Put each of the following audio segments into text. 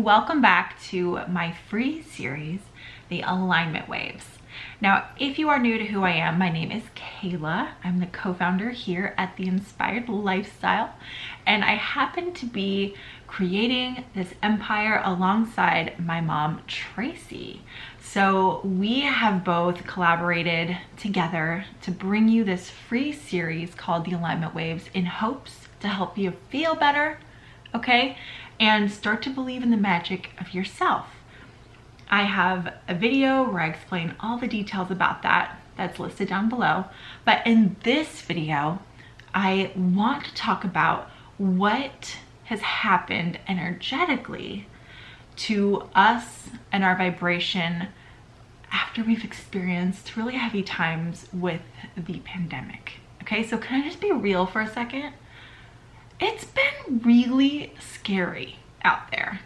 and welcome back to my free series, The Alignment Waves. Now, if you are new to who I am, my name is Kayla. I'm the co-founder here at The Inspired Lifestyle, and I happen to be creating this empire alongside my mom, Tracy. So we have both collaborated together to bring you this free series called The Alignment Waves in hopes to help you feel better, okay, and start to believe in the magic of yourself. I have a video where I explain all the details about that. That's listed down below. But in this video, I want to talk about what has happened energetically to us and our vibration after we've experienced really heavy times with the pandemic. Okay, so can I just be real for a second? It's been really scary out there,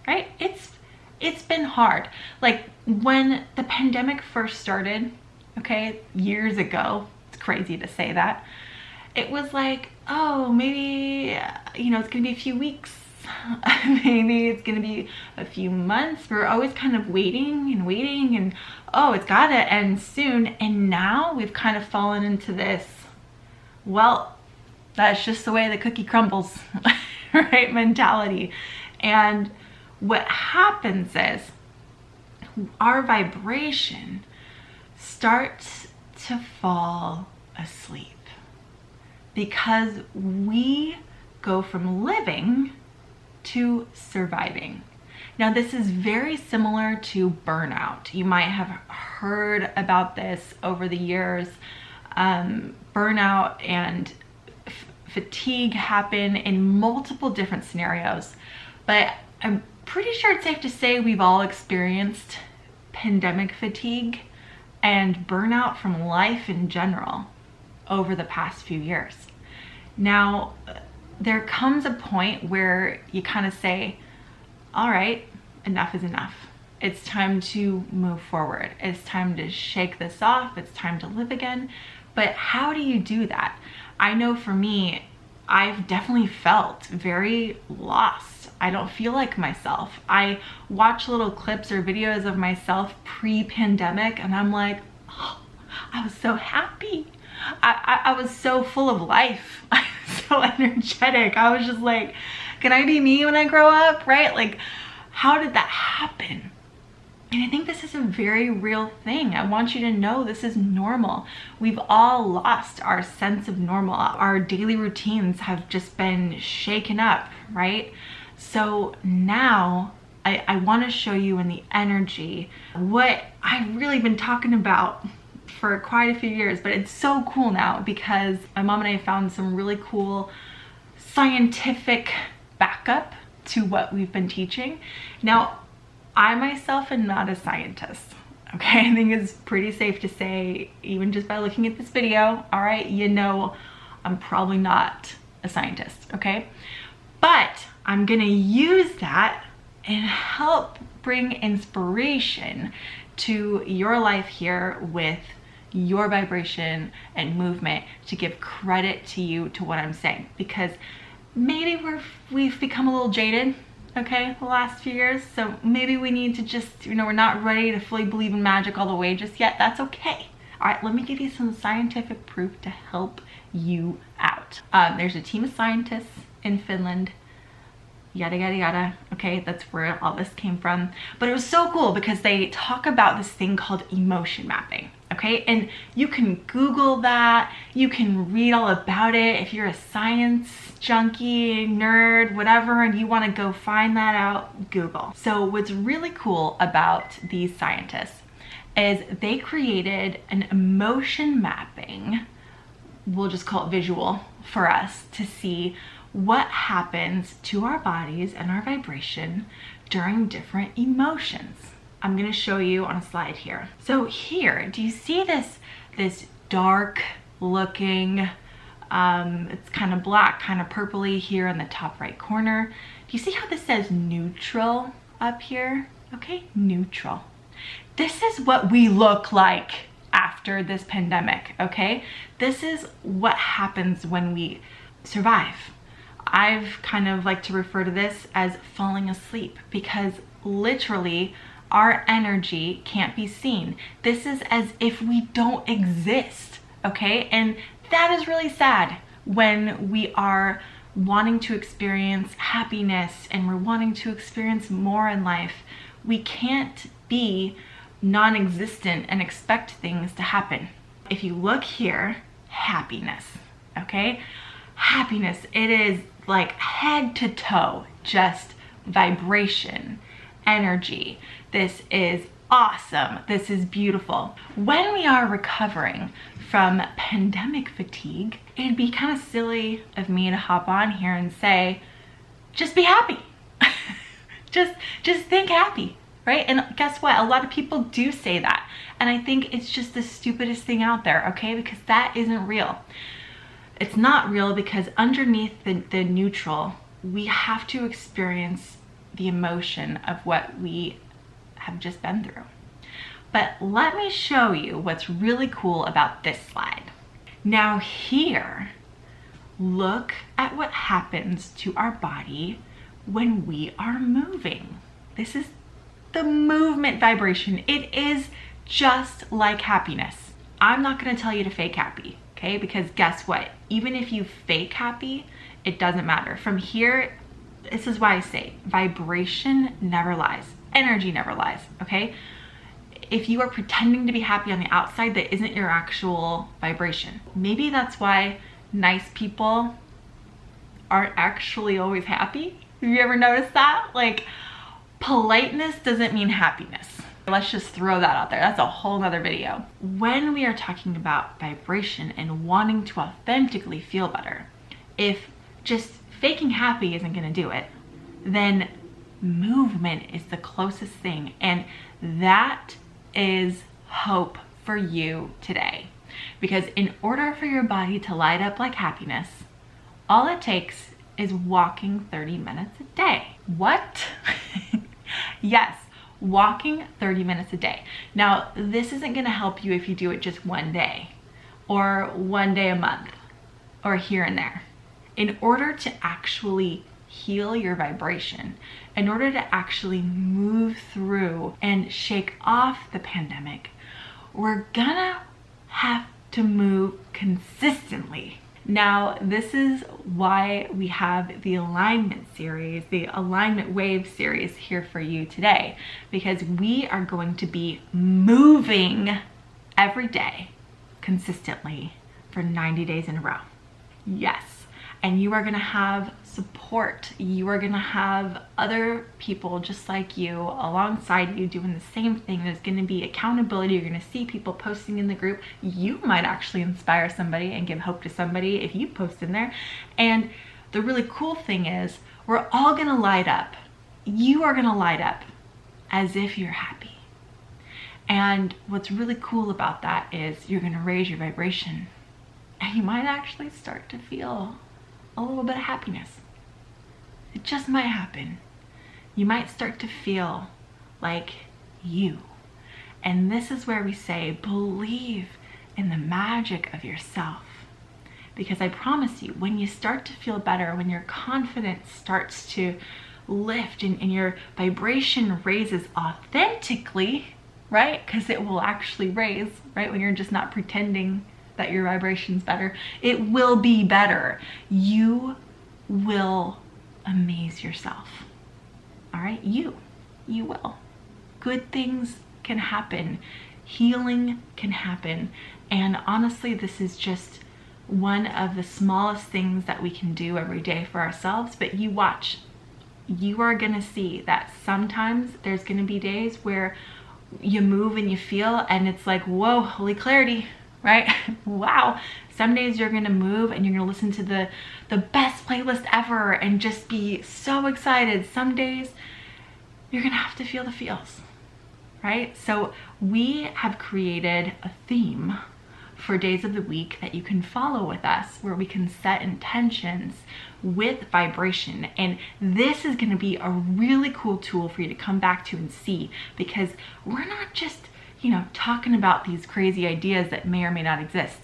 right? It's been hard. Like when the pandemic first started, okay, years ago, it's crazy to say that, it was like, oh, maybe, it's gonna be a few weeks, maybe it's gonna be a few months. We're always kind of waiting and oh, it's gotta end soon. And now we've kind of fallen into this, well, that's just the way the cookie crumbles, right, mentality. And what happens is our vibration starts to fall asleep because we go from living to surviving. Now, this is very similar to burnout. You might have heard about this over the years. Burnout and fatigue happen in multiple different scenarios, but I'm pretty sure it's safe to say we've all experienced pandemic fatigue and burnout from life in general over the past few years. Now, there comes a point where you kind of say, all right, enough is enough. It's time to move forward. It's time to shake this off. It's time to live again. But how do you do that? I know for me, I've definitely felt very lost. I don't feel like myself. I watch little clips or videos of myself pre-pandemic and I'm like, oh, I was so happy. I was so full of life. I was so energetic. I was just like, can I be me when I grow up, right? Like, how did that happen? And I think this is a very real thing. I want you to know this is normal. We've all lost our sense of normal. Our daily routines have just been shaken up, right? So now I want to show you in the energy what I've really been talking about for quite a few years, but it's so cool now because my mom and I found some really cool scientific backup to what we've been teaching. Now, I myself am not a scientist, okay? I think it's pretty safe to say, even just by looking at this video, all right, I'm probably not a scientist, okay? But I'm gonna use that and help bring inspiration to your life here with your vibration and movement to give credit to you to what I'm saying, because maybe we've become a little jaded, okay, the last few years. So maybe we need to just, we're not ready to fully believe in magic all the way just yet. That's okay. All right, let me give you some scientific proof to help you out. There's a team of scientists in Finland, yada, yada, yada. Okay, that's where all this came from. But it was so cool because they talk about this thing called emotion mapping. Okay, and you can Google that, you can read all about it if you're a science junkie, nerd, whatever, and you want to go find that out, Google. So what's really cool about these scientists is they created an emotion mapping, we'll just call it visual, for us to see what happens to our bodies and our vibration during different emotions. I'm gonna show you on a slide here. So here, do you see this dark looking, it's kind of black, kind of purpley here in the top right corner. Do you see how this says neutral up here? Okay, neutral. This is what we look like after this pandemic, okay? This is what happens when we survive. I've kind of like to refer to this as falling asleep, because literally our energy can't be seen. This is as if we don't exist, okay? And that is really sad when we are wanting to experience happiness and we're wanting to experience more in life. We can't be non-existent and expect things to happen. If you look here, happiness, okay? Happiness, it is like head to toe, just vibration, energy. This is awesome. This is beautiful. When we are recovering from pandemic fatigue, it'd be kind of silly of me to hop on here and say, just be happy. just think happy, right? And guess what? A lot of people do say that. And I think it's just the stupidest thing out there, okay? Because that isn't real. It's not real, because underneath the neutral, we have to experience the emotion of what we have just been through. But let me show you what's really cool about this slide. Now here, look at what happens to our body when we are moving. This is the movement vibration. It is just like happiness. I'm not gonna tell you to fake happy, okay? Because guess what? Even if you fake happy, it doesn't matter. From here, this is why I say vibration never lies. Energy never lies, okay? If you are pretending to be happy on the outside, that isn't your actual vibration. Maybe that's why nice people aren't actually always happy. Have you ever noticed that? Like, politeness doesn't mean happiness. Let's just throw that out there. That's a whole nother video. When we are talking about vibration and wanting to authentically feel better, if just faking happy isn't gonna do it, then movement is the closest thing. And that is hope for you today. Because in order for your body to light up like happiness, all it takes is walking 30 minutes a day. What? Yes, walking 30 minutes a day. Now, this isn't gonna help you if you do it just one day or one day a month or here and there. In order to actually heal your vibration, in order to actually move through and shake off the pandemic, we're gonna have to move consistently. Now, this is why we have the alignment series, the alignment wave series here for you today, because we are going to be moving every day consistently for 90 days in a row. Yes. And you are gonna have support. You are gonna have other people just like you alongside you doing the same thing. There's gonna be accountability. You're gonna see people posting in the group. You might actually inspire somebody and give hope to somebody if you post in there. And the really cool thing is we're all gonna light up. You are gonna light up as if you're happy. And what's really cool about that is you're gonna raise your vibration, and you might actually start to feel a little bit of happiness. It just might happen. You might start to feel like you. And this is where we say, believe in the magic of yourself. Because I promise you, when you start to feel better, when your confidence starts to lift and your vibration raises authentically, right? Because it will actually raise, right? When you're just not pretending that your vibration's better, it will be better. You will amaze yourself. All right, you will. Good things can happen. Healing can happen. And honestly, this is just one of the smallest things that we can do every day for ourselves. But you watch, you are gonna see that sometimes there's gonna be days where you move and you feel, and it's like, whoa, holy clarity. Right? Wow. Some days you're gonna move and you're gonna listen to the best playlist ever and just be so excited. Some days you're gonna have to feel the feels, right? So we have created a theme for days of the week that you can follow with us, where we can set intentions with vibration. And this is gonna be a really cool tool for you to come back to and see, because we're not just talking about these crazy ideas that may or may not exist.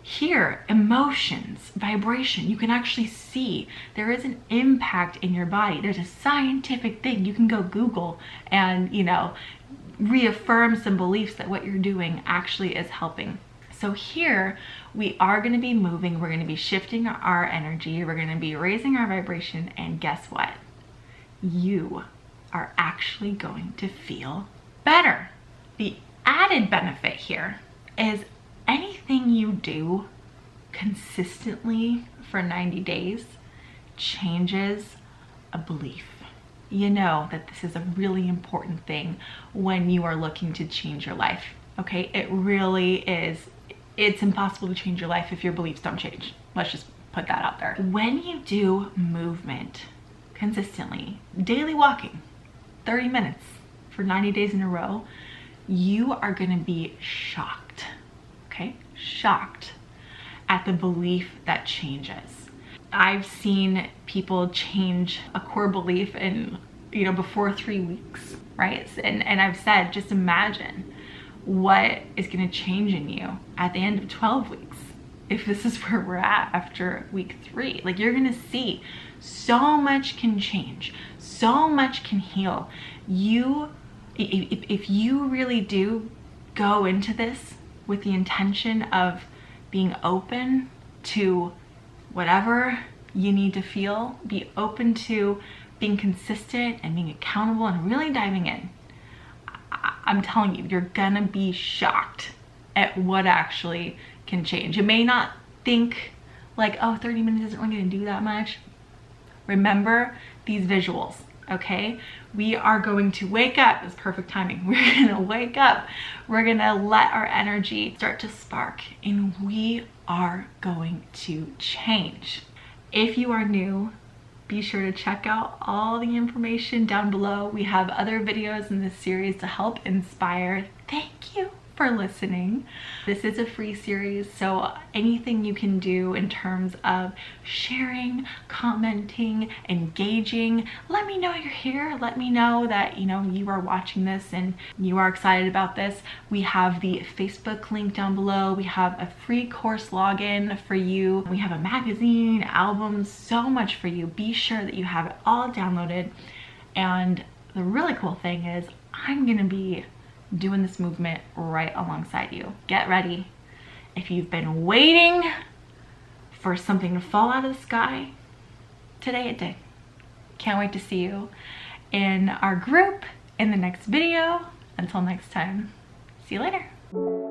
Here, emotions, vibration, you can actually see there is an impact in your body. There's a scientific thing. You can go Google and, you know, reaffirm some beliefs that what you're doing actually is helping. So here we are going to be moving, we're going to be shifting our energy, we're going to be raising our vibration, and guess what? You are actually going to feel better. The added benefit here is anything you do consistently for 90 days changes a belief. You know that this is a really important thing when you are looking to change your life, okay? It really is. It's impossible to change your life if your beliefs don't change. Let's just put that out there. When you do movement consistently, daily walking, 30 minutes for 90 days in a row, you are gonna be shocked, okay? Shocked at the belief that changes. I've seen people change a core belief in, you know, before 3 weeks, right? And I've said, just imagine what is gonna change in you at the end of 12 weeks. If this is where we're at after week 3, like, you're gonna see so much can change, so much can heal. If you really do go into this with the intention of being open to whatever you need to feel, be open to being consistent and being accountable and really diving in, I'm telling you, you're gonna be shocked at what actually can change. You may not think like, oh, 30 minutes isn't really gonna do that much. Remember these visuals, okay? We are going to wake up. It's perfect timing. We're gonna wake up. We're gonna let our energy start to spark, and we are going to change. If you are new, be sure to check out all the information down below. We have other videos in this series to help inspire. Thank you for listening. This is a free series, so anything you can do in terms of sharing, commenting, engaging, let me know you're here. Let me know that, you know, you are watching this and you are excited about this. We have the Facebook link down below. We have a free course login for you. We have a magazine, albums, so much for you. Be sure that you have it all downloaded. And the really cool thing is I'm gonna be doing this movement right alongside you. Get ready. If you've been waiting for something to fall out of the sky, today it did. Can't wait to see you in our group in the next video. Until next time, see you later.